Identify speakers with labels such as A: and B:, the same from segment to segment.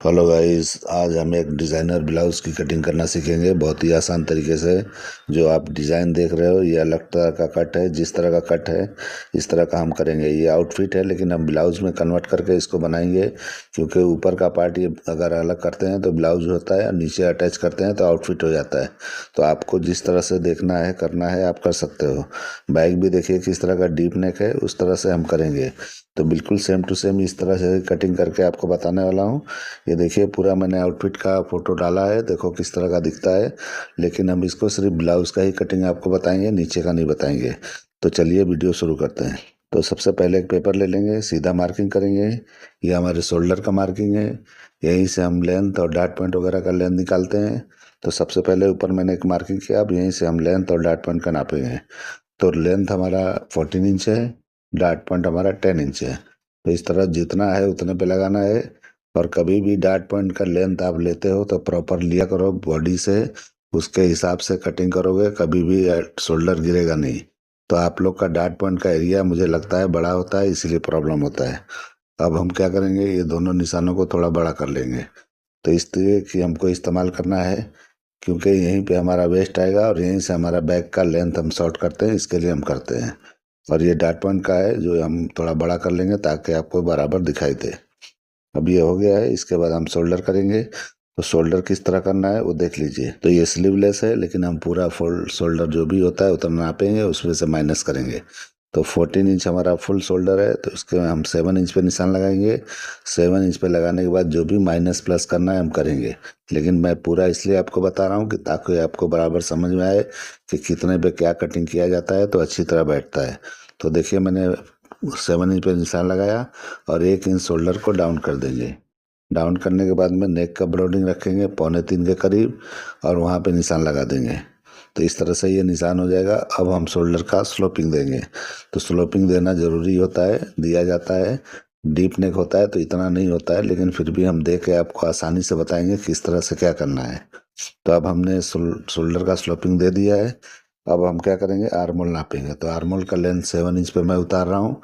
A: Hello guys, आज हम एक डिज़ाइनर ब्लाउज़ की कटिंग करना सीखेंगे बहुत ही आसान तरीके से। जो आप डिज़ाइन देख रहे हो ये अलग तरह का कट है। जिस तरह का कट है इस तरह का हम करेंगे। ये आउटफिट है लेकिन हम ब्लाउज़ में कन्वर्ट करके इसको बनाएंगे, क्योंकि ऊपर का पार्ट ये अगर अलग करते हैं तो ब्लाउज़ होता है और नीचे अटैच करते हैं तो आउटफिट हो जाता है। तो आपको जिस तरह से देखना है करना है आप कर सकते हो। बैक भी देखिए किस तरह का डीप नेक है, उस तरह से हम करेंगे। तो बिल्कुल सेम टू सेम इस तरह से कटिंग करके आपको बताने वाला हूँ। ये देखिए पूरा मैंने आउटफिट का फोटो डाला है, देखो किस तरह का दिखता है। लेकिन हम इसको सिर्फ ब्लाउज का ही कटिंग आपको बताएंगे, नीचे का नहीं बताएंगे। तो चलिए वीडियो शुरू करते हैं। तो सबसे पहले एक पेपर ले लेंगे, सीधा मार्किंग करेंगे। ये हमारे शोल्डर का मार्किंग है। यहीं से हम लेंथ और डार्ट पॉइंट वगैरह का लेंथ निकालते हैं। तो सबसे पहले ऊपर मैंने एक मार्किंग किया, अब यहीं से हम लेंथ और डार्ट पॉइंट का नापेंगे। तो लेंथ हमारा 14 इंच है, डार्ट पॉइंट हमारा 10 इंच है। तो इस तरह जितना है उतने पे लगाना है। और कभी भी डार्ट पॉइंट का लेंथ आप लेते हो तो प्रॉपर लिया करो बॉडी से, उसके हिसाब से कटिंग करोगे, कभी भी शोल्डर गिरेगा नहीं। तो आप लोग का डार्ट पॉइंट का एरिया मुझे लगता है बड़ा होता है, इसीलिए प्रॉब्लम होता है। अब हम क्या करेंगे, ये दोनों निशानों को थोड़ा बड़ा कर लेंगे। तो इस तरह की हमको इस्तेमाल करना है, क्योंकि यहीं पे हमारा वेस्ट आएगा और यहीं से हमारा बैक का लेंथ हम शॉर्ट करते हैं, इसके लिए हम करते हैं। और ये डार्ट पॉइंट का है जो हम थोड़ा बड़ा कर लेंगे ताकि आपको बराबर दिखाई दे। अब ये हो गया है, इसके बाद हम शोल्डर करेंगे। तो शोल्डर किस तरह करना है वो देख लीजिए। तो ये स्लीवलेस है लेकिन हम पूरा फुल शोल्डर जो भी होता है उतना नापेंगे, उसमें से माइनस करेंगे। तो 14 इंच हमारा फुल शोल्डर है, तो उसके हम 7 इंच पे निशान लगाएंगे। 7 इंच पे लगाने के बाद जो भी माइनस प्लस करना है हम करेंगे। लेकिन मैं पूरा इसलिए आपको बता रहा हूँ कि ताकि आपको बराबर समझ में आए कि कितने पे क्या कटिंग किया जाता है, तो अच्छी तरह बैठता है। तो देखिए मैंने 7 इंच पे निशान लगाया और 1 इंच शोल्डर को डाउन कर देंगे। डाउन करने के बाद में नेक का ब्रॉडिंग रखेंगे 2.25 के करीब, और वहाँ पे निशान लगा देंगे। तो इस तरह से ये निशान हो जाएगा। अब हम शोल्डर का स्लोपिंग देंगे। तो स्लोपिंग देना ज़रूरी होता है, दिया जाता है। डीप नेक होता है तो इतना नहीं होता है, लेकिन फिर भी हम दे के आपको आसानी से बताएंगे किस तरह से क्या करना है। तो अब हमने शोल्डर का स्लोपिंग दे दिया है। अब हम क्या करेंगे, आर्मोल नापेंगे। तो आर्मोल का लेंथ 7 इंच पे मैं उतार रहा हूँ।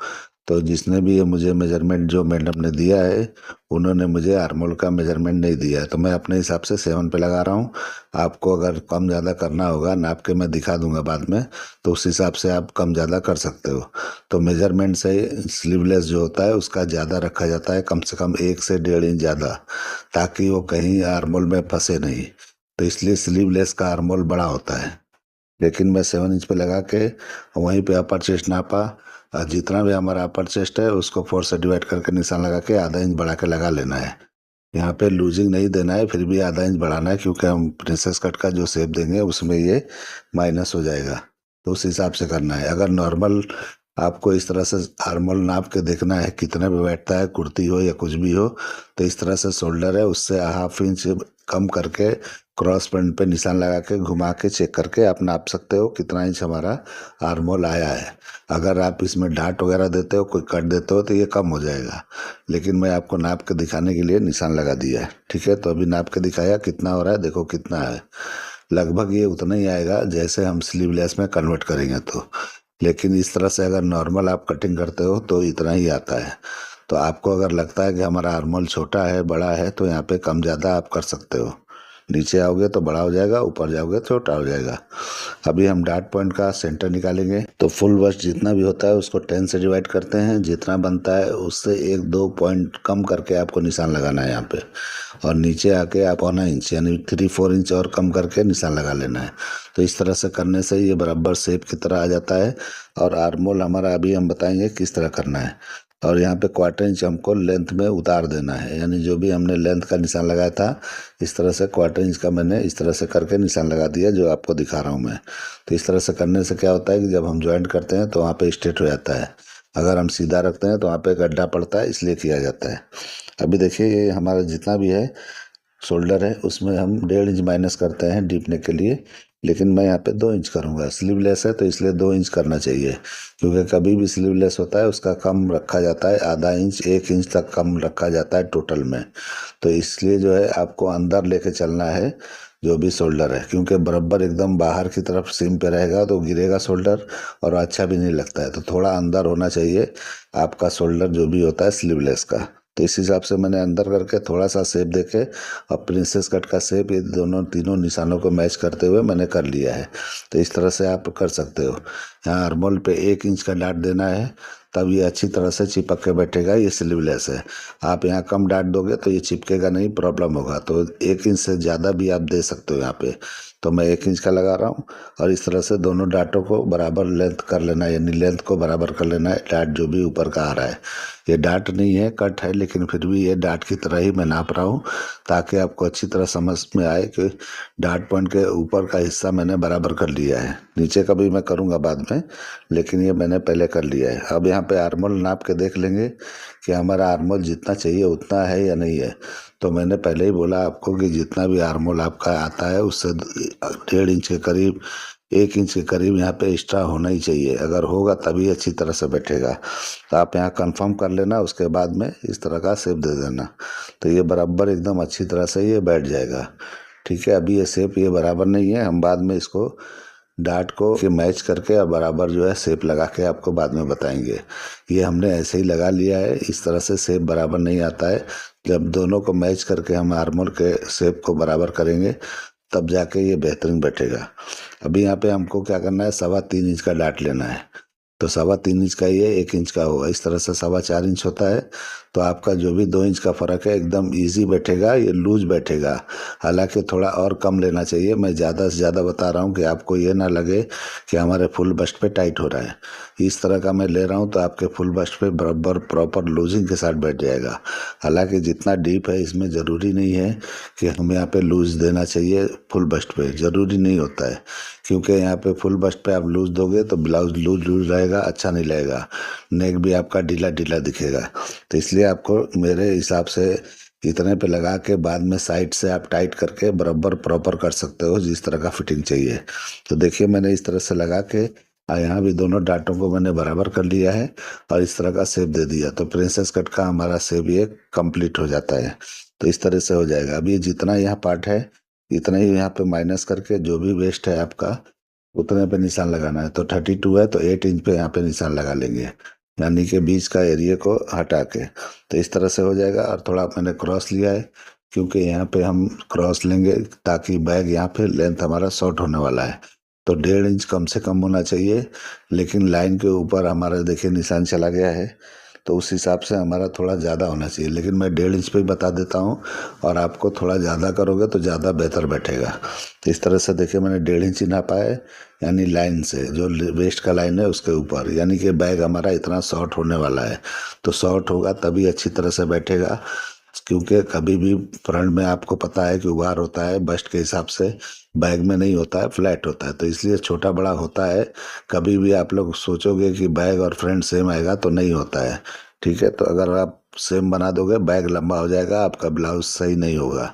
A: तो जिसने भी ये मुझे मेजरमेंट जो मैडम ने दिया है, उन्होंने मुझे आर्मोल का मेजरमेंट नहीं दिया है, तो मैं अपने हिसाब से 7 पे लगा रहा हूँ। आपको अगर कम ज़्यादा करना होगा नाप के मैं दिखा दूंगा बाद में, तो उस हिसाब से आप कम ज़्यादा कर सकते हो। तो मेजरमेंट से स्लीवलेस जो होता है उसका ज़्यादा रखा जाता है, कम से कम 1 से 1.5 इंच ज़्यादा, ताकि वो कहीं आर्मोल में फंसे नहीं। तो इसलिए स्लीवलेस का आर्मोल बड़ा होता है। लेकिन मैं 7 इंच पे लगा के वहीं पे अपर चेस्ट नापा। जितना भी हमारा अपर चेस्ट है उसको 4 से डिवाइड करके निशान लगा के आधा इंच बढ़ा के लगा लेना है। यहाँ पे लूजिंग नहीं देना है, फिर भी आधा इंच बढ़ाना है, क्योंकि हम प्रिंसेस कट का जो शेप देंगे उसमें ये माइनस हो जाएगा। तो उस हिसाब से करना है। अगर नॉर्मल आपको इस तरह से आर्मोल नाप के देखना है कितने पे बैठता है, कुर्ती हो या कुछ भी हो, तो इस तरह से शोल्डर है उससे हाफ इंच कम करके क्रॉस पॉइंट पे निशान लगा के घुमा के चेक करके आप नाप सकते हो कितना इंच हमारा आर्मोल आया है। अगर आप इसमें डार्ट वगैरह देते हो, कोई कट देते हो, तो ये कम हो जाएगा। लेकिन मैं आपको नाप के दिखाने के लिए निशान लगा दिया है, ठीक है। तो अभी नाप के दिखाया कितना हो रहा है, देखो कितना है। लगभग ये उतना ही आएगा जैसे हम स्लीवलेस में कन्वर्ट करेंगे तो। लेकिन इस तरह से अगर नॉर्मल आप कटिंग करते हो तो इतना ही आता है। तो आपको अगर लगता है कि हमारा आर्मोल छोटा है बड़ा है, तो यहाँ पे कम ज़्यादा आप कर सकते हो। नीचे आओगे तो बड़ा हो जाएगा, ऊपर जाओगे तो छोटा हो जाएगा। अभी हम डार्ट पॉइंट का सेंटर निकालेंगे। तो फुल बस्ट जितना भी होता है उसको 10 से डिवाइड करते हैं, जितना बनता है उससे 1-2 पॉइंट कम करके आपको निशान लगाना है यहाँ पे। और नीचे आके आप 1 इंच यानी 3-4 इंच और कम करके निशान लगा लेना है। तो इस तरह से करने से ये बराबर शेप की तरह आ जाता है। और आर्मोल हमारा अभी हम बताएंगे किस तरह करना है। और यहाँ पे 1/4 इंच हमको लेंथ में उतार देना है, यानी जो भी हमने लेंथ का निशान लगाया था इस तरह से 1/4 इंच का मैंने इस तरह से करके निशान लगा दिया, जो आपको दिखा रहा हूँ मैं। तो इस तरह से करने से क्या होता है कि जब हम ज्वाइंट करते हैं तो वहाँ पे स्ट्रेट हो जाता है। अगर हम सीधा रखते हैं तो वहाँ पे गड्ढा पड़ता है, इसलिए किया जाता है। अभी देखिए ये हमारा जितना भी है शोल्डर है उसमें हम 1.5 इंच माइनस करते हैं डीप नेक के लिए। लेकिन मैं यहाँ पे 2 इंच करूँगा, स्लीवलेस है तो इसलिए 2 इंच करना चाहिए। क्योंकि कभी भी स्लीवलेस होता है उसका कम रखा जाता है, आधा इंच 1 इंच तक कम रखा जाता है टोटल में। तो इसलिए जो है आपको अंदर लेके चलना है जो भी शोल्डर है, क्योंकि बराबर एकदम बाहर की तरफ सीम पे रहेगा तो गिरेगा शोल्डर और अच्छा भी नहीं लगता है। तो थोड़ा अंदर होना चाहिए आपका शोल्डर जो भी होता है स्लीवलेस का। तो इस हिसाब से मैंने अंदर करके थोड़ा सा शेप देके और प्रिंसेस कट का शेप ये दोनों तीनों निशानों को मैच करते हुए मैंने कर लिया है। तो इस तरह से आप कर सकते हो। यहाँ आर्मोल पे 1 इंच का डाट देना है, तब ये अच्छी तरह से चिपक के बैठेगा। ये स्लीवलेस है। आप यहाँ कम डाट दोगे तो ये चिपकेगा नहीं, प्रॉब्लम होगा। तो 1 इंच से ज़्यादा भी आप दे सकते हो यहाँ पे। तो मैं 1 इंच का लगा रहा हूँ और इस तरह से दोनों डाटों को बराबर लेंथ कर लेना है, यानी लेंथ को बराबर कर लेना है। डाट जो भी ऊपर का आ रहा है, ये डाट नहीं है, कट है, लेकिन फिर भी ये डाट की तरह ही मैं नाप रहा हूँ, ताकि आपको अच्छी तरह समझ में आए कि डाट पॉइंट के ऊपर का हिस्सा मैंने बराबर कर लिया है। नीचे का भी मैं करूँगा बाद में, लेकिन ये मैंने पहले कर लिया है। अब यहाँ पे आर्मोल नाप के देख लेंगे कि हमारा आर्मोल जितना चाहिए उतना है या नहीं है। तो मैंने पहले ही बोला आपको कि जितना भी आर्मोल आपका आता है उससे 1.5 इंच के करीब, 1 इंच के करीब यहाँ पे एक्स्ट्रा होना ही चाहिए। अगर होगा तभी अच्छी तरह से बैठेगा। तो आप यहाँ कंफर्म कर लेना, उसके बाद में इस तरह का शेप दे देना। तो ये बराबर एकदम अच्छी तरह से ये बैठ जाएगा। ठीक है। अभी ये शेप ये बराबर नहीं है, हम बाद में इसको डाट को के मैच करके और बराबर जो है शेप लगा के आपको बाद में बताएंगे। ये हमने ऐसे ही लगा लिया है, इस तरह से शेप बराबर नहीं आता है। जब दोनों को मैच करके हम आर्मोल के शेप को बराबर करेंगे तब जाके ये बेहतरीन बैठेगा। अभी यहाँ पे हमको क्या करना है, 3.25 इंच का डाट लेना है। तो 3.25 इंच का ये 1 इंच का होगा, इस तरह से 4.25 इंच होता है। तो आपका जो भी 2 इंच का फ़र्क है एकदम इजी बैठेगा, ये लूज बैठेगा। हालांकि थोड़ा और कम लेना चाहिए। मैं ज़्यादा से ज़्यादा बता रहा हूँ कि आपको ये ना लगे कि हमारे फुल बस्ट पे टाइट हो रहा है। इस तरह का मैं ले रहा हूँ तो आपके फुल बस्ट पे बराबर प्रॉपर लूजिंग के साथ बैठ जाएगा। हालांकि जितना डीप है इसमें ज़रूरी नहीं है कि हमें यहाँ पे लूज देना चाहिए, फुल बस्ट पे ज़रूरी नहीं होता है। क्योंकि यहाँ पे फुल बस्ट पे आप लूज दोगे तो ब्लाउज लूज लूज रहेगा, अच्छा नहीं लगेगा। नेक भी आपका ढीला ढीला दिखेगा। तो इसलिए आपको मेरे हिसाब से इतने पे लगा के बाद में साइड से आप टाइट करके बराबर प्रॉपर कर सकते हो, जिस तरह का फिटिंग चाहिए। तो देखिए मैंने इस तरह से लगा के यहाँ भी दोनों डाटों को मैंने बराबर कर लिया है और इस तरह का शेप दे दिया। तो प्रिंसेस कट का हमारा शेप ये कंप्लीट हो जाता है। तो इस तरह से हो जाएगा। अब ये जितना यहाँ पार्ट है इतना ही यहाँ पे माइनस करके जो भी वेस्ट है आपका उतने पे निशान लगाना है। तो 32 है तो 8 इंच पे यहाँ पे निशान लगा लेंगे, यानी कि बीच का एरिया को हटा के। तो इस तरह से हो जाएगा। और थोड़ा मैंने क्रॉस लिया है क्योंकि यहाँ पे हम क्रॉस लेंगे ताकि बैग यहाँ पे लेंथ हमारा शॉर्ट होने वाला है। तो 1.5 इंच कम से कम होना चाहिए, लेकिन लाइन के ऊपर हमारा देखिए निशान चला गया है, तो उस हिसाब से हमारा थोड़ा ज़्यादा होना चाहिए। लेकिन मैं 1.5 इंच पे ही बता देता हूँ, और आपको थोड़ा ज़्यादा करोगे तो ज़्यादा बेहतर बैठेगा। तो इस तरह से देखिए मैंने 1.5 इंच ही नापा है, यानी लाइन से जो वेस्ट का लाइन है उसके ऊपर, यानी कि बैग हमारा इतना शॉर्ट होने वाला है। तो शॉर्ट होगा तभी अच्छी तरह से बैठेगा, क्योंकि कभी भी फ्रंट में आपको पता है कि उभार होता है बस्ट के हिसाब से, बैग में नहीं होता है, फ्लैट होता है। तो इसलिए छोटा बड़ा होता है। कभी भी आप लोग सोचोगे कि बैग और फ्रंट सेम आएगा तो नहीं होता है। ठीक है। तो अगर आप सेम बना दोगे बैग लंबा हो जाएगा, आपका ब्लाउज सही नहीं होगा।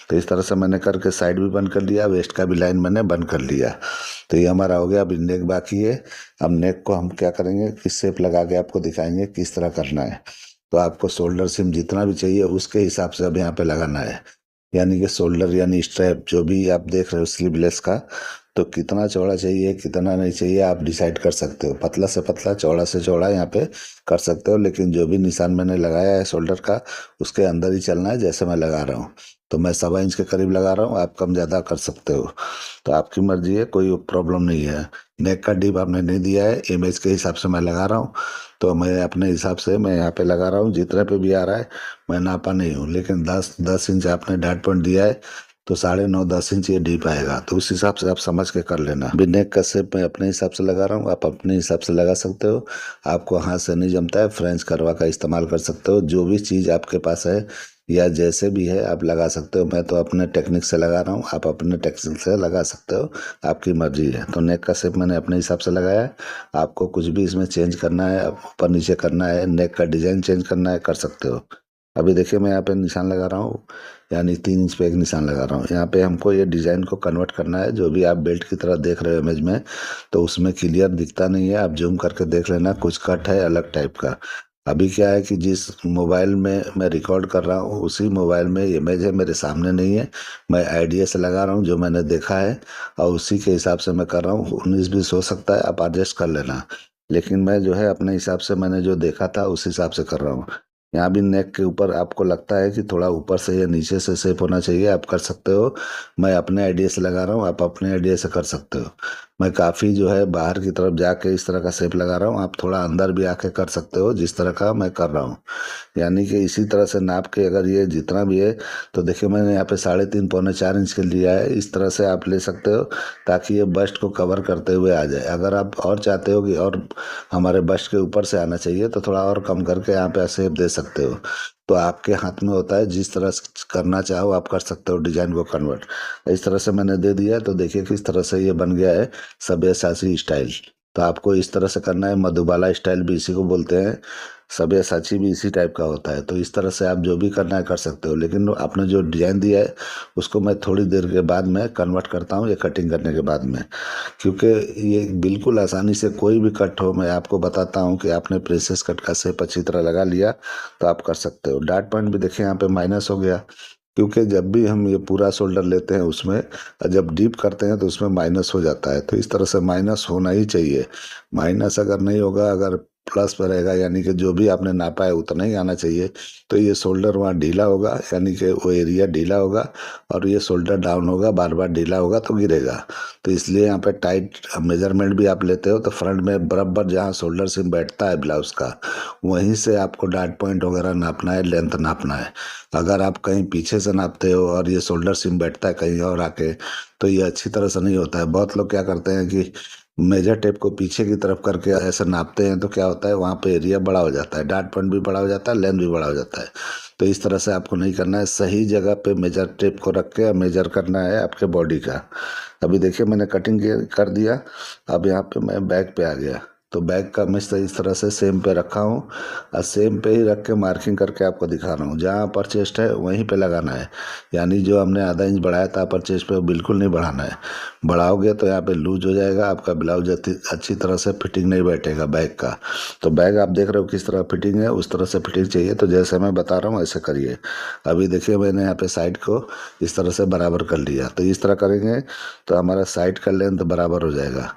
A: तो इस तरह से मैंने करके साइड भी बंद कर लिया, वेस्ट का भी लाइन मैंने बंद कर लिया। तो ये हमारा हो गया। अभी नेक बाकी है। अब नेक को हम क्या करेंगे, किस शेप लगा के आपको दिखाएंगे किस तरह करना है। तो आपको शोल्डर सिम जितना भी चाहिए उसके हिसाब से अब यहाँ पे लगाना है, यानी कि शोल्डर यानी स्ट्रैप जो भी आप देख रहे हो स्लीवलेस का, तो कितना चौड़ा चाहिए कितना नहीं चाहिए आप डिसाइड कर सकते हो। पतला से पतला चौड़ा से चौड़ा यहाँ पे कर सकते हो, लेकिन जो भी निशान मैंने लगाया है शोल्डर का उसके अंदर ही चलना है जैसे मैं लगा रहा हूँ। तो मैं 1.25 इंच के करीब लगा रहा हूँ, आप कम ज़्यादा कर सकते हो। तो आपकी मर्जी है, कोई प्रॉब्लम नहीं है। नेक का डीप आपने नहीं दिया है, इमेज के हिसाब से मैं लगा रहा हूँ। तो मैं अपने हिसाब से मैं यहाँ पे लगा रहा हूँ, जितने पे भी आ रहा है। मैं नापा नहीं हूँ, लेकिन 10 इंच आपने डाट पॉइंट दिया है तो 9.5 10 इंच ये डीप आएगा। तो उस हिसाब से आप समझ के कर लेना। अभी नेक का शेप मैं अपने हिसाब से लगा रहा हूँ, आप अपने हिसाब से लगा सकते हो। आपको हाथ से नहीं जमता है, फ्रेंच करवा का इस्तेमाल कर सकते हो। जो भी चीज़ आपके पास है या जैसे भी है आप लगा सकते हो। मैं तो अपने टेक्निक से लगा रहा हूँ, आप अपने टेक्निक से लगा सकते हो, आपकी मर्जी है। तो नेक का शेप मैंने अपने हिसाब से लगाया है। आपको कुछ भी इसमें चेंज करना है, ऊपर नीचे करना है, नेक का डिजाइन चेंज करना है, कर सकते हो। अभी देखिए मैं यहाँ पे निशान लगा रहा हूँ, यानी 3 इंच पे एक निशान लगा रहा हूँ। यहाँ पे हमको ये डिज़ाइन को कन्वर्ट करना है। जो भी आप बेल्ट की तरह देख रहे हो इमेज में, तो उसमें क्लियर दिखता नहीं है, आप जूम करके देख लेना, कुछ कट है अलग टाइप का। अभी क्या है कि जिस मोबाइल में मैं रिकॉर्ड कर रहा हूँ उसी मोबाइल में इमेज है, मेरे सामने नहीं है। मैं आइडिया से लगा रहा हूँ जो मैंने देखा है, और उसी के हिसाब से मैं कर रहा हूँ। 19-20 हो सकता है, आप एडजस्ट कर लेना। लेकिन मैं जो है अपने हिसाब से मैंने जो देखा था उस हिसाब से कर रहा हूँ। यहाँ भी नेक के ऊपर आपको लगता है कि थोड़ा ऊपर से या नीचे से शेप होना चाहिए, आप कर सकते हो। मैं अपने आइडिया से लगा रहा हूँ, आप अपने आइडिया से कर सकते हो। मैं काफ़ी जो है बाहर की तरफ जाके इस तरह का शेप लगा रहा हूँ, आप थोड़ा अंदर भी आके कर सकते हो जिस तरह का मैं कर रहा हूँ। यानी कि इसी तरह से नाप के अगर ये जितना भी है, तो देखिए मैंने यहाँ पे 3.5 पौने 4 इंच के लिया है, इस तरह से आप ले सकते हो ताकि ये बस्ट को कवर करते हुए आ जाए। अगर आप और चाहते हो कि और हमारे बस्ट के ऊपर से आना चाहिए तो थोड़ा और कम करके यहाँ पे शेप दे सकते हो। तो आपके हाथ में होता है, जिस तरह से करना चाहो आप कर सकते हो डिजाइन को कन्वर्ट। इस तरह से मैंने दे दिया है, तो देखिए किस तरह से ये बन गया है सब्यसाची स्टाइल। तो आपको इस तरह से करना है, मधुबाला स्टाइल भी इसी को बोलते हैं, सब्यसाची भी इसी टाइप का होता है। तो इस तरह से आप जो भी करना है कर सकते हो, लेकिन आपने जो डिजाइन दिया है उसको मैं थोड़ी देर के बाद में कन्वर्ट करता हूँ, ये कटिंग करने के बाद में। क्योंकि ये बिल्कुल आसानी से कोई भी कट हो, मैं आपको बताता हूँ कि आपने प्रेसेस कट का शेप अच्छी तरह लगा लिया तो आप कर सकते हो। डार्ट पॉइंट भी देखिए यहाँ पे माइनस हो गया, क्योंकि जब भी हम ये पूरा शोल्डर लेते हैं उसमें जब डीप करते हैं तो उसमें माइनस हो जाता है। तो इस तरह से माइनस होना ही चाहिए। माइनस अगर नहीं होगा, अगर प्लस पर रहेगा, यानी कि जो भी आपने नापा है उतना ही आना चाहिए, तो ये शोल्डर वहाँ ढीला होगा, यानी कि वो एरिया ढीला होगा और ये शोल्डर डाउन होगा, बार बार ढीला होगा तो गिरेगा। तो इसलिए यहाँ पे टाइट मेजरमेंट भी आप लेते हो तो फ्रंट में बराबर जहाँ शोल्डर सिम बैठता है ब्लाउज का, वहीं से आपको डार्ट पॉइंट वगैरह नापना है, लेंथ नापना है। अगर आप कहीं पीछे से नापते हो और ये शोल्डर सिम बैठता है कहीं और आके, तो ये अच्छी तरह से नहीं होता है। बहुत लोग क्या करते हैं कि मेजर टेप को पीछे की तरफ करके ऐसे नापते हैं, तो क्या होता है वहाँ पे एरिया बड़ा हो जाता है, डार्ट पॉइंट भी बड़ा हो जाता है, लेंथ भी बड़ा हो जाता है। तो इस तरह से आपको नहीं करना है, सही जगह पे मेजर टेप को रख के मेजर करना है आपके बॉडी का। अभी देखिए मैंने कटिंग कर दिया। अब यहाँ पे मैं बैक पे आ गया, तो बैक का मैं इस तरह से सेम पे रखा हूँ और सेम पे ही रख के मार्किंग करके आपको दिखा रहा हूँ। जहाँ अपर चेस्ट है वहीं पे लगाना है, यानी जो हमने आधा इंच बढ़ाया था अपर चेस्ट पे वो बिल्कुल नहीं बढ़ाना है। बढ़ाओगे तो यहाँ पे लूज हो जाएगा, आपका ब्लाउज अच्छी तरह से फिटिंग नहीं बैठेगा बैक का। तो बैग आप देख रहे हो किस तरह फिटिंग है, उस तरह से फिटिंग चाहिए, तो जैसे मैं बता रहा हूँ ऐसे करिए। अभी देखिए मैंने यहाँ पे साइड को इस तरह से बराबर कर लिया, तो इस तरह करेंगे तो हमारा साइड का लेंथ बराबर हो जाएगा।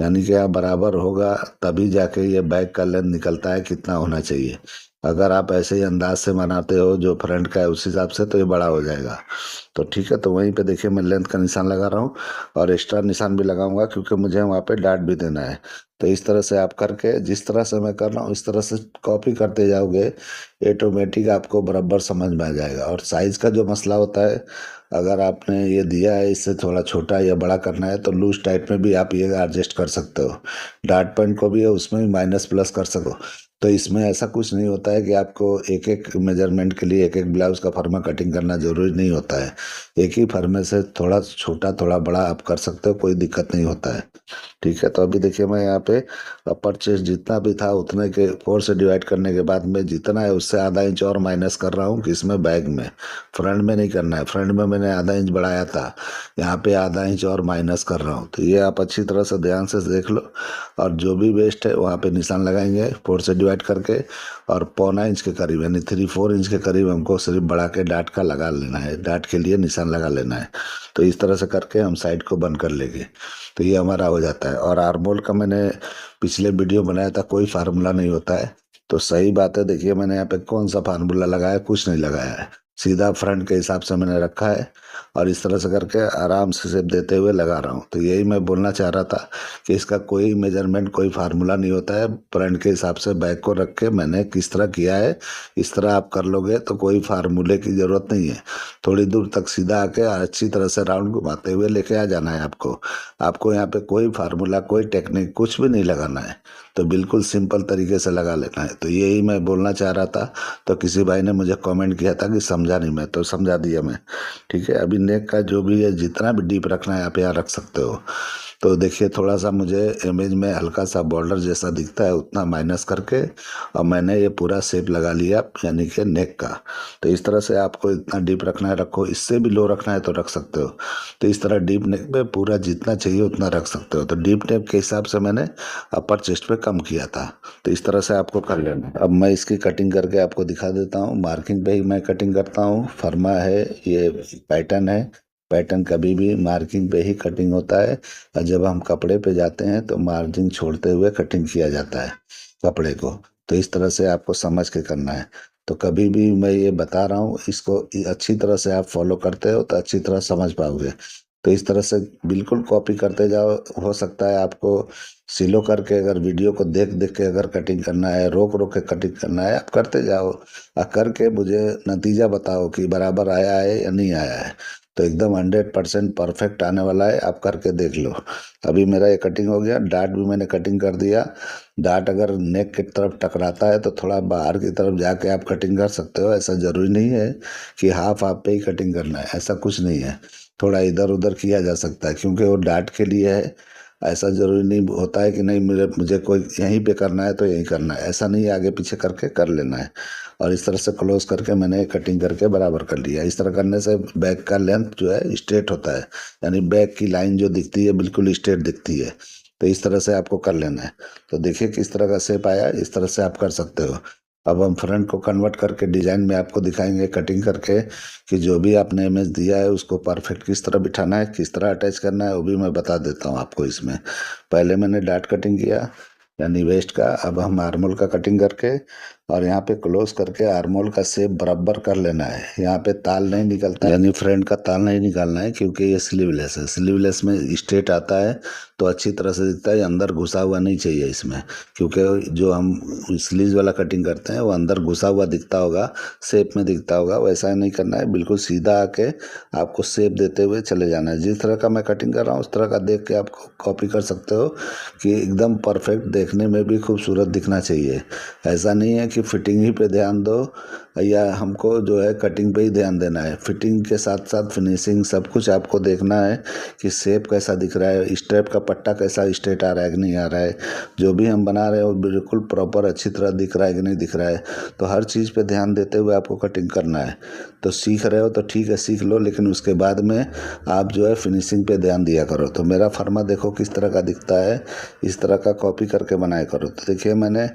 A: यानी कि यहाँ बराबर होगा तभी जाके ये बैक का लेंथ निकलता है कितना होना चाहिए। अगर आप ऐसे ही अंदाज से बनाते हो जो फ्रंट का है उस हिसाब से, तो ये बड़ा हो जाएगा। तो ठीक है, तो वहीं पे देखिए मैं लेंथ का निशान लगा रहा हूँ और एक्स्ट्रा निशान भी लगाऊंगा, क्योंकि मुझे वहाँ पे डाट भी देना है। तो इस तरह से आप करके जिस तरह से मैं कर रहा हूँ इस तरह से कॉपी करते जाओगे, ऑटोमेटिक आपको बराबर समझ में आ जाएगा। और साइज़ का जो मसला होता है, अगर आपने ये दिया है इससे थोड़ा छोटा या बड़ा करना है तो लूज टाइट में भी आप ये एडजस्ट कर सकते हो। डार्ट पॉइंट को भी है उसमें भी माइनस प्लस कर सको। तो इसमें ऐसा कुछ नहीं होता है कि आपको एक एक मेजरमेंट के लिए एक एक ब्लाउज का फर्मा कटिंग करना जरूरी नहीं होता है। एक ही फर्मे से थोड़ा छोटा थोड़ा बड़ा आप कर सकते हो, कोई दिक्कत नहीं होता है। ठीक है, तो अभी देखिए मैं यहाँ पे अपर चेस्ट जितना भी था उतने के 4 से डिवाइड करने के बाद में जितना है उससे आधा इंच और माइनस कर रहा हूँ, किसमें बैग में। फ्रंट में नहीं करना है, फ्रंट में मैंने आधा इंच बढ़ाया था, यहाँ पे आधा इंच और माइनस कर रहा हूँ। तो ये आप अच्छी तरह से ध्यान से देख लो, और जो भी वेस्ट है वहाँ पे निशान लगाएंगे 4 से डिवाइड करके, और पौना इंच के करीब यानी 3-4 इंच के करीब हमको सिर्फ बढ़ा के डाट का लगा लेना है, डाट के लिए निशान लगा लेना है। तो इस तरह से करके हम साइड को बंद कर लेंगे, तो ये हमारा हो जाता है। और आर्मोल का मैंने पिछले वीडियो बनाया था, कोई फार्मूला नहीं होता है। तो सही बात है, देखिए मैंने यहाँ पे कौन सा फार्मूला लगाया, कुछ नहीं लगाया है, सीधा फ्रंट के हिसाब से मैंने रखा है और इस तरह से करके आराम से शेप देते हुए लगा रहा हूँ। तो यही मैं बोलना चाह रहा था कि इसका कोई मेजरमेंट कोई फार्मूला नहीं होता है, फ्रंट के हिसाब से बैक को रख के मैंने किस तरह किया है इस तरह आप कर लोगे तो कोई फार्मूले की ज़रूरत नहीं है। थोड़ी दूर तक सीधा आके अच्छी तरह से राउंड घुमाते हुए लेके आ जाना है आपको। आपको यहाँ पे कोई फार्मूला कोई टेक्निक कुछ भी नहीं लगाना है, तो बिल्कुल सिंपल तरीके से लगा लेना है। तो यही मैं बोलना चाह रहा था। तो किसी भाई ने मुझे कमेंट किया था कि समझा नहीं, मैं तो समझा दिया मैं। ठीक है, अभी नेक का जो भी है जितना भी डीप रखना है आप यहाँ रख सकते हो। तो देखिए थोड़ा सा मुझे इमेज में हल्का सा बॉर्डर जैसा दिखता है उतना माइनस करके, और मैंने ये पूरा शेप लगा लिया यानी कि नेक का। तो इस तरह से आपको इतना डीप रखना है रखो, इससे भी लो रखना है तो रख सकते हो। तो इस तरह डीप नेक पे पूरा जितना चाहिए उतना रख सकते हो। तो डीप नेक के हिसाब से मैंने अपर चेस्ट पे कम किया था। तो इस तरह से आपको कर लेना है। अब मैं इसकी कटिंग करके आपको दिखा देता हूँ। मार्किंग पे ही मैं कटिंग करता हूँ, फर्मा है ये, पैटर्न है। पैटर्न कभी भी मार्किंग पे ही कटिंग होता है, और जब हम कपड़े पे जाते हैं तो मार्जिन छोड़ते हुए कटिंग किया जाता है कपड़े को। तो इस तरह से आपको समझ के करना है। तो कभी भी मैं ये बता रहा हूँ, इसको अच्छी तरह से आप फॉलो करते हो तो अच्छी तरह समझ पाओगे। तो इस तरह से बिल्कुल कॉपी करते जाओ। हो सकता है आपको सिलो करके, अगर वीडियो को देख देख के अगर कटिंग करना है, रोक रोक के कटिंग करना है, आप करते जाओ और करके मुझे नतीजा बताओ कि बराबर आया है या नहीं आया है। तो एकदम 100% परफेक्ट आने वाला है, आप करके देख लो। अभी मेरा ये कटिंग हो गया, डार्ट भी मैंने कटिंग कर दिया। डार्ट अगर नेक की तरफ टकराता है तो थोड़ा बाहर की तरफ जाके आप कटिंग कर सकते हो। ऐसा ज़रूरी नहीं है कि हाफ हाफ पे ही कटिंग करना है, ऐसा कुछ नहीं है। थोड़ा इधर उधर किया जा सकता है क्योंकि वो डार्ट के लिए है। ऐसा ज़रूरी नहीं होता है कि नहीं मुझे मुझे कोई यहीं पे करना है तो यहीं करना है, ऐसा नहीं है। आगे पीछे करके कर लेना है। और इस तरह से क्लोज करके मैंने कटिंग करके बराबर कर लिया। इस तरह करने से बैक का लेंथ जो है स्ट्रेट होता है, यानी बैक की लाइन जो दिखती है बिल्कुल स्ट्रेट दिखती है। तो इस तरह से आपको कर लेना है। तो देखिए किस तरह का शेप आया, इस तरह से आप कर सकते हो। अब हम फ्रंट को कन्वर्ट करके डिजाइन में आपको दिखाएंगे कटिंग करके कि जो भी आपने इमेज दिया है उसको परफेक्ट किस तरह बिठाना है, किस तरह अटैच करना है, वो भी मैं बता देता हूँ आपको इसमें। पहले मैंने डाट कटिंग किया यानी वेस्ट का। अब हम आर्मोल का कटिंग करके और यहाँ पे क्लोज करके आर्मोल का शेप बराबर कर लेना है। यहाँ पे ताल नहीं निकलता है, यानी फ्रंट का ताल नहीं निकालना है क्योंकि ये स्लीवलेस है। स्लीवलेस में स्ट्रेट आता है तो अच्छी तरह से दिखता है, अंदर घुसा हुआ नहीं चाहिए इसमें। क्योंकि जो हम स्लीव वाला कटिंग करते हैं वो अंदर घुसा हुआ दिखता होगा, शेप में दिखता होगा, वैसा नहीं करना है। बिल्कुल सीधा आके आपको शेप देते हुए चले जाना है। जिस तरह का मैं कटिंग कर रहा हूँ उस तरह का देख के आप कॉपी कर सकते हो कि एकदम परफेक्ट, देखने में भी खूबसूरत दिखना चाहिए। ऐसा नहीं है कि फिटिंग ही पे ध्यान दो या हमको जो है कटिंग पे ही ध्यान देना है। फिटिंग के साथ साथ फिनिशिंग सब कुछ आपको देखना है कि शेप कैसा दिख रहा है, स्ट्रैप का पट्टा कैसा स्ट्रेट आ रहा है कि नहीं आ रहा है, जो भी हम बना रहे हैं वो बिल्कुल प्रॉपर अच्छी तरह दिख रहा है कि नहीं दिख रहा है। तो हर चीज़ पे ध्यान देते हुए आपको कटिंग करना है। तो सीख रहे हो तो ठीक है सीख लो, लेकिन उसके बाद में आप जो है फिनिशिंग पे ध्यान दिया करो। तो मेरा फर्मा देखो किस तरह का दिखता है, इस तरह का कॉपी करके बनाया करो। तो देखिए मैंने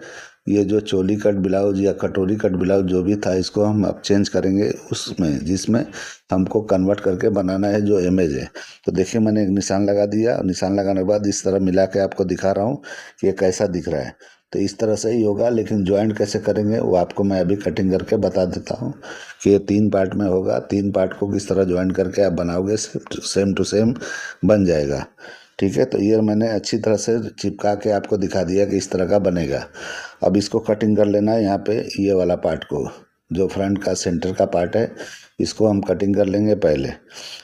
A: ये जो चोली कट ब्लाउज या कटोरी कट ब्लाउज जो भी था इसको हम अब चेंज करेंगे उसमें जिसमें हमको कन्वर्ट करके बनाना है जो इमेज है। तो देखिए मैंने एक निशान लगा दिया और निशान लगाने के बाद इस तरह मिला के आपको दिखा रहा हूँ कि ये कैसा दिख रहा है। तो इस तरह से ही होगा, लेकिन ज्वाइंट कैसे करेंगे वो आपको मैं अभी कटिंग करके बता देता हूँ कि ये 3 पार्ट में होगा। 3 पार्ट को किस तरह ज्वाइंट करके आप बनाओगे सेम टू सेम बन जाएगा। ठीक है, तो ये मैंने अच्छी तरह से चिपका के आपको दिखा दिया कि इस तरह का बनेगा। अब इसको कटिंग कर लेना है। यहाँ पे ये वाला पार्ट को, जो फ्रंट का सेंटर का पार्ट है, इसको हम कटिंग कर लेंगे पहले।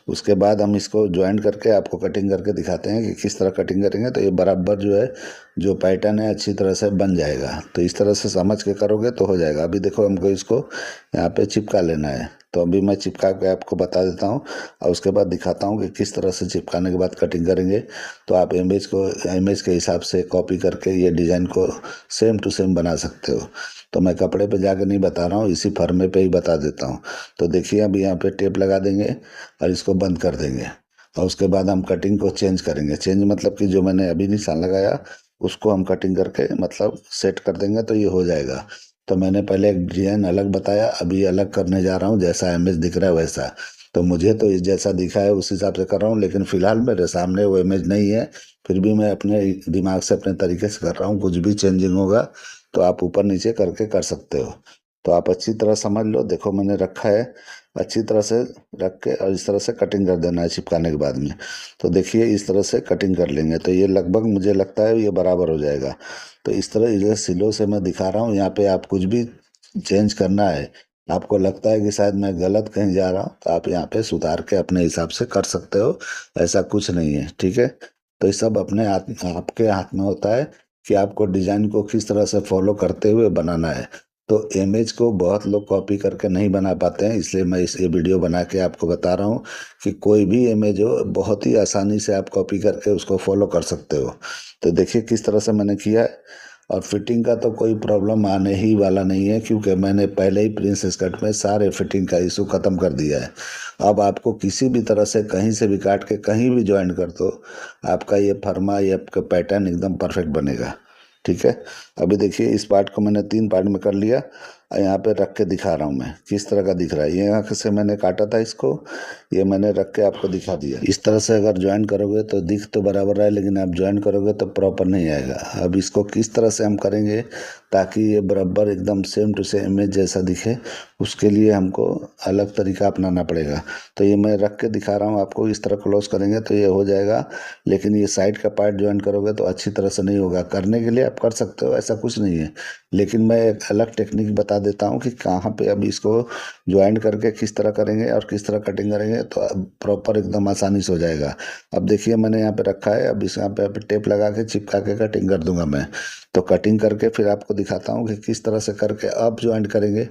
A: उसके बाद हम इसको ज्वाइंट करके आपको कटिंग करके दिखाते हैं कि किस तरह कटिंग करेंगे तो ये बराबर जो है जो पैटर्न है अच्छी तरह से बन जाएगा। तो इस तरह से समझ के करोगे तो हो जाएगा। अभी देखो हमको इसको यहाँ पे चिपका लेना है, तो अभी मैं चिपका के आपको बता देता हूँ और उसके बाद दिखाता हूँ कि किस तरह से चिपकाने के बाद कटिंग करेंगे। तो आप इमेज के हिसाब से कॉपी करके ये डिज़ाइन को सेम टू सेम बना सकते हो। तो मैं कपड़े पे जाकर नहीं बता रहा हूँ, इसी फर्मे पे ही बता देता हूँ। तो देखिए अभी यहाँ पे टेप लगा देंगे और इसको बंद कर देंगे और उसके बाद हम कटिंग को चेंज करेंगे। चेंज मतलब कि जो मैंने अभी निशान लगाया उसको हम कटिंग करके मतलब सेट कर देंगे तो ये हो जाएगा। तो मैंने पहले एक डिजाइन अलग बताया, अभी अलग करने जा रहा हूँ, जैसा इमेज दिख रहा है वैसा। तो मुझे तो इस जैसा दिखा है उस हिसाब से कर रहा हूँ, लेकिन फिलहाल मेरे सामने वो इमेज नहीं है। फिर भी मैं अपने दिमाग से अपने तरीके से कर रहा हूँ। कुछ भी चेंजिंग होगा तो आप ऊपर नीचे करके कर सकते हो। तो आप अच्छी तरह समझ लो। देखो मैंने रखा है अच्छी तरह से, रख के और इस तरह से कटिंग कर देना है चिपकाने के बाद में। तो देखिए इस तरह से कटिंग कर लेंगे तो ये लगभग मुझे लगता है ये बराबर हो जाएगा। तो इस तरह इधर सिलो से मैं दिखा रहा हूँ। यहाँ पे आप कुछ भी चेंज करना है, आपको लगता है कि शायद मैं गलत कहीं जा रहा हूँ, तो आप यहाँ पे सुधार के अपने हिसाब से कर सकते हो। ऐसा कुछ नहीं है, ठीक है। तो ये सब अपने हाथ, आपके हाथ में होता है कि आपको डिजाइन को किस तरह से फॉलो करते हुए बनाना है। तो इमेज को बहुत लोग कॉपी करके नहीं बना पाते हैं, इसलिए मैं इस ये वीडियो बना के आपको बता रहा हूँ कि कोई भी इमेज हो बहुत ही आसानी से आप कॉपी करके उसको फॉलो कर सकते हो। तो देखिए किस तरह से मैंने किया है। और फिटिंग का तो कोई प्रॉब्लम आने ही वाला नहीं है क्योंकि मैंने पहले ही प्रिंसेस कट में सारे फिटिंग का इशू ख़त्म कर दिया है। अब आपको किसी भी तरह से कहीं से भी काट के कहीं भी ज्वाइन कर दो, आपका ये फर्मा, ये आपका पैटर्न एकदम परफेक्ट बनेगा। ठीक है, अभी देखिए इस पार्ट को मैंने 3 पार्ट में कर लिया और यहाँ पे रख के दिखा रहा हूँ मैं किस तरह का दिख रहा है। ये यहाँ से मैंने काटा था इसको, ये मैंने रख के आपको दिखा दिया। इस तरह से अगर ज्वाइन करोगे तो दिख तो बराबर है, लेकिन आप ज्वाइन करोगे तो प्रॉपर नहीं आएगा। अब इसको किस तरह से हम करेंगे ताकि ये बराबर एकदम सेम टू सेम इमेज जैसा दिखे। उसके लिए हमको अलग तरीका अपनाना पड़ेगा। तो ये मैं रख के दिखा रहा हूँ आपको, इस तरह क्लोज करेंगे तो ये हो जाएगा। लेकिन ये साइड का पार्ट ज्वाइन करोगे तो अच्छी तरह से नहीं होगा। करने के लिए आप कर सकते हो, ऐसा कुछ नहीं है, लेकिन मैं एक अलग टेक्निक बता देता हूँ कि कहाँ पे अब इसको ज्वाइन करके किस तरह करेंगे और किस तरह कटिंग करेंगे तो प्रॉपर एकदम आसानी से हो जाएगा। अब देखिए मैंने यहाँ पे रखा है, अब इस यहाँ पे टेप लगा के चिपका के कटिंग कर दूंगा मैं। तो कटिंग करके फिर आपको दिखाता हूँ कि किस तरह से करके अब ज्वाइंट करेंगे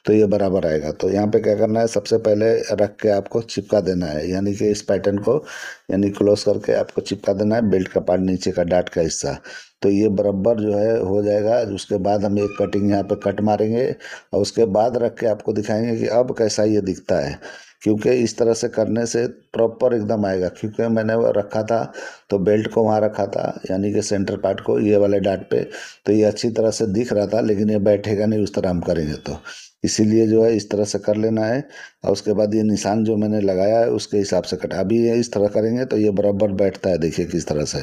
A: तो ये बराबर आएगा। तो यहाँ पे क्या करना है, सबसे पहले रख के आपको चिपका देना है, यानी कि इस पैटर्न को यानी क्लोज करके आपको चिपका देना है बेल्ट का पार्ट नीचे का डाट का हिस्सा। तो ये बराबर जो है हो जाएगा। उसके बाद हम एक कटिंग यहाँ पे कट मारेंगे और उसके बाद रख के आपको दिखाएंगे कि अब कैसा ये दिखता है। क्योंकि इस तरह से करने से प्रॉपर एकदम आएगा। क्योंकि मैंने वो रखा था तो बेल्ट को वहाँ रखा था, यानी कि सेंटर पार्ट को ये वाले डाट पे, तो ये अच्छी तरह से दिख रहा था, लेकिन ये बैठेगा नहीं उस तरह हम करेंगे तो। इसीलिए जो है इस तरह से कर लेना है। और उसके बाद ये निशान जो मैंने लगाया है उसके हिसाब से कटा। अभी ये इस तरह करेंगे तो ये बराबर बैठता है, देखिए किस तरह से।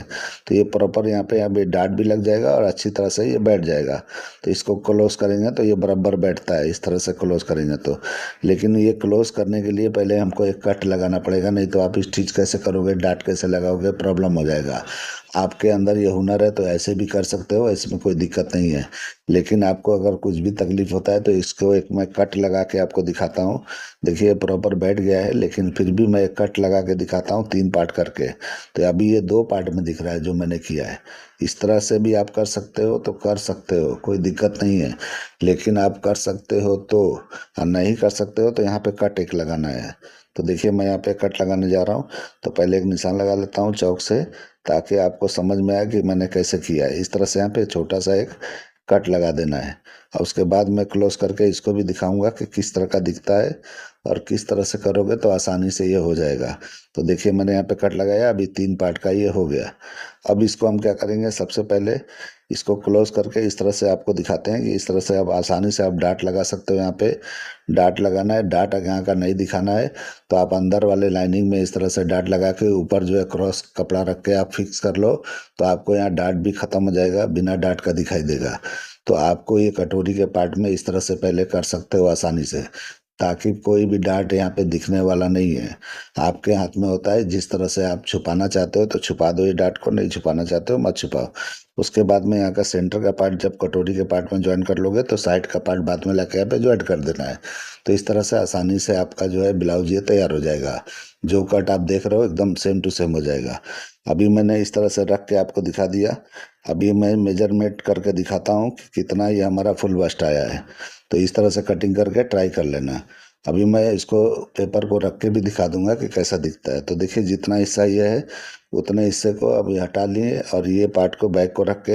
A: तो ये प्रॉपर यहाँ पे डाट भी लग जाएगा और अच्छी तरह से ये बैठ जाएगा। तो इसको क्लोज करेंगे तो ये बराबर बैठता है, इस तरह से क्लोज करेंगे तो। लेकिन ये क्लोज करने के लिए पहले हमको एक कट लगाना पड़ेगा, नहीं तो आप स्टिच कैसे करोगे, डाट कैसे लगाओगे, प्रॉब्लम हो जाएगा। आपके अंदर ये हुनर है तो ऐसे भी कर सकते हो, इसमें कोई दिक्कत नहीं है। लेकिन आपको अगर कुछ भी तकलीफ होता है तो इसको एक मैं कट लगा के आपको दिखाता हूँ। देखिए प्रॉपर बैठ गया है, लेकिन फिर भी मैं एक कट लगा के दिखाता हूँ 3 पार्ट करके। तो अभी ये 2 पार्ट में दिख रहा है जो मैंने किया है। इस तरह से भी आप कर सकते हो तो कर सकते हो, कोई दिक्कत नहीं है। लेकिन आप कर सकते हो तो, और नहीं कर सकते हो तो यहाँ पे कट एक लगाना है। तो देखिए मैं यहाँ पे कट लगाने जा रहा हूँ। तो पहले एक निशान लगा लेता हूँ चौक से, ताकि आपको समझ में आए कि मैंने कैसे किया है। इस तरह से यहाँ पे छोटा सा एक कट लगा देना है। और उसके बाद मैं क्लोज करके इसको भी दिखाऊंगा कि किस तरह का दिखता है, और किस तरह से करोगे तो आसानी से ये हो जाएगा। तो देखिए मैंने यहाँ पे कट लगाया, अभी 3 पार्ट का ये हो गया। अब इसको हम क्या करेंगे, सबसे पहले इसको क्लोज करके इस तरह से आपको दिखाते हैं कि इस तरह से आप आसानी से आप डाट लगा सकते हो। यहाँ पे डाट लगाना है, डाट यहाँ का नहीं दिखाना है। तो आप अंदर वाले लाइनिंग में इस तरह से डाट लगा के ऊपर जो है क्रॉस कपड़ा रख के आप फिक्स कर लो, तो आपको यहाँ डाट भी खत्म हो जाएगा, बिना डाट का दिखाई देगा। तो आपको ये कटोरी के पार्ट में इस तरह से पहले कर सकते हो आसानी से, ताकि कोई भी डाट यहाँ पे दिखने वाला नहीं है। आपके हाथ में होता है, जिस तरह से आप छुपाना चाहते हो तो छुपा दो ये डाट को, नहीं छुपाना चाहते हो मत छुपाओ। उसके बाद में यहाँ का सेंटर का पार्ट जब कटोरी के पार्ट में ज्वाइन कर लोगे तो साइड का पार्ट बाद में लाके यहाँ पे ज्वाइन कर देना है। तो इस तरह से आसानी से आपका जो है ब्लाउज ये तैयार हो जाएगा। जो कट आप देख रहे हो एकदम सेम टू सेम हो जाएगा। अभी मैंने इस तरह से रख के आपको दिखा दिया। अभी मैं मेजरमेंट करके दिखाता हूँ कि कितना ये हमारा फुल बस्ट आया है। तो इस तरह से कटिंग करके ट्राई कर लेना। अभी मैं इसको पेपर को रख के भी दिखा दूंगा कि कैसा दिखता है। तो देखिए जितना हिस्सा ये है उतने हिस्से को अभी हटा लिए, और ये पार्ट को बैक को रख के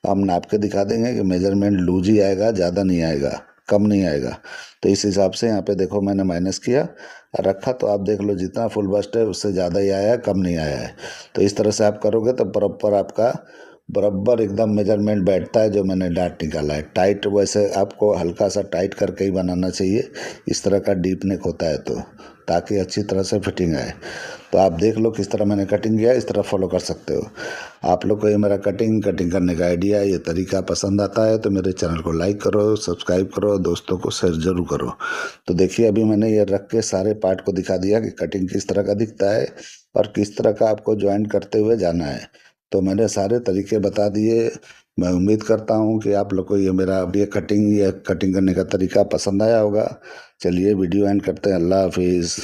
A: हम नाप के दिखा देंगे कि मेजरमेंट लूज ही आएगा, ज़्यादा नहीं आएगा, कम नहीं आएगा। तो इस हिसाब से यहाँ पे देखो मैंने माइनस किया और रखा, तो आप देख लो जितना फुल बस्ट है उससे ज़्यादा ही आया है, कम नहीं आया है। तो इस तरह से आप करोगे तो प्रॉपर आपका बराबर एकदम मेजरमेंट बैठता है। जो मैंने डाट निकाला है टाइट, वैसे आपको हल्का सा टाइट करके ही बनाना चाहिए, इस तरह का डीप नेक होता है तो, ताकि अच्छी तरह से फिटिंग आए। तो आप देख लो किस तरह मैंने कटिंग किया, इस तरह फॉलो कर सकते हो। आप लोग को ये मेरा कटिंग करने का आइडिया, ये तरीका पसंद आता है तो मेरे चैनल को लाइक करो, सब्सक्राइब करो, दोस्तों को शेयर जरूर करो। तो देखिए अभी मैंने ये रख के सारे पार्ट को दिखा दिया कि कटिंग किस तरह का दिखता है और किस तरह का आपको ज्वाइन करते हुए जाना है। तो मैंने सारे तरीके बता दिए। मैं उम्मीद करता हूँ कि आप लोग को ये मेरा ये कटिंग करने का तरीका पसंद आया होगा। चलिए वीडियो एंड करते हैं। अल्लाह हाफिज़।